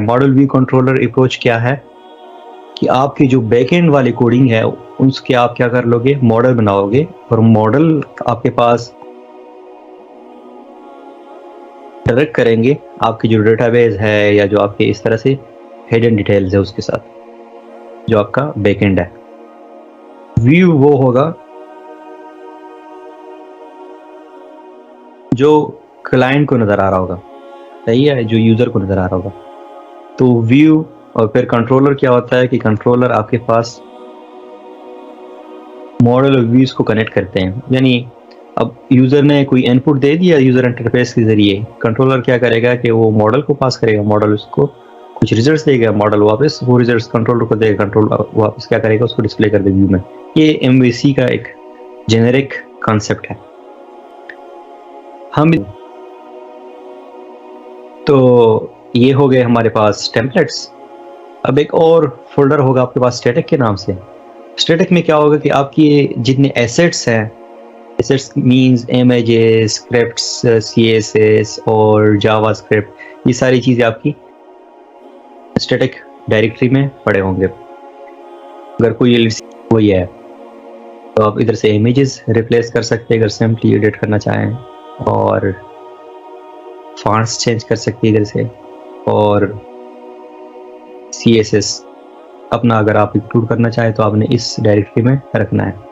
Model view controller approach क्या है कि आपकी जो बैकएंड वाली कोडिंग है उसके आप क्या कर लोगे, मॉडल बनाओगे और मॉडल आपके पास डायरेक्ट करेंगे आपकी जो डेटाबेस है या जो आपके इस तरह से हिडन डिटेल्स है उसके साथ, जो आपका बैकएंड है। व्यू वो होगा जो क्लाइंट को नजर आ रहा होगा, सही है, जो यूजर को नजर आ रहा होगा। तो व्यू और फिर कंट्रोलर क्या होता है कि कंट्रोलर आपके पास मॉडल और व्यूज को कनेक्ट करते हैं। यानी अब यूजर ने कोई इनपुट दे दिया यूजर इंटरफेस के जरिए, कंट्रोलर क्या करेगा कि वो मॉडल को पास करेगा, मॉडल उसको कुछ रिजल्ट्स देगा, मॉडल वापस वो रिजल्ट्स कंट्रोलर को देगा, कंट्रोलर वापस क्या करेगा, उसको डिस्प्ले कर देगा व्यू में। ये एमवीसी का एक जेनेरिक कॉन्सेप्ट है। हम तो ये हो गए हमारे पास टेम्पलेट्स। अब एक और फोल्डर होगा आपके पास स्टैटिक के नाम से। स्टैटिक में क्या होगा कि आपकी जितने एसेट्स हैं, assets means images, scripts, CSS और जावास्क्रिप्ट, ये सारी चीजें आपकी स्टैटिक डायरेक्टरी में पड़े होंगे। अगर कोई वही है तो आप इधर से इमेजेस रिप्लेस कर सकते हैं अगर सिंपली एडिट करना चाहें, और फॉन्ट्स चेंज कर सकते हैं इधर से, और सीएसएस अपना अगर आप इंक्लूड करना चाहें तो आपने इस डायरेक्टरी में रखना है।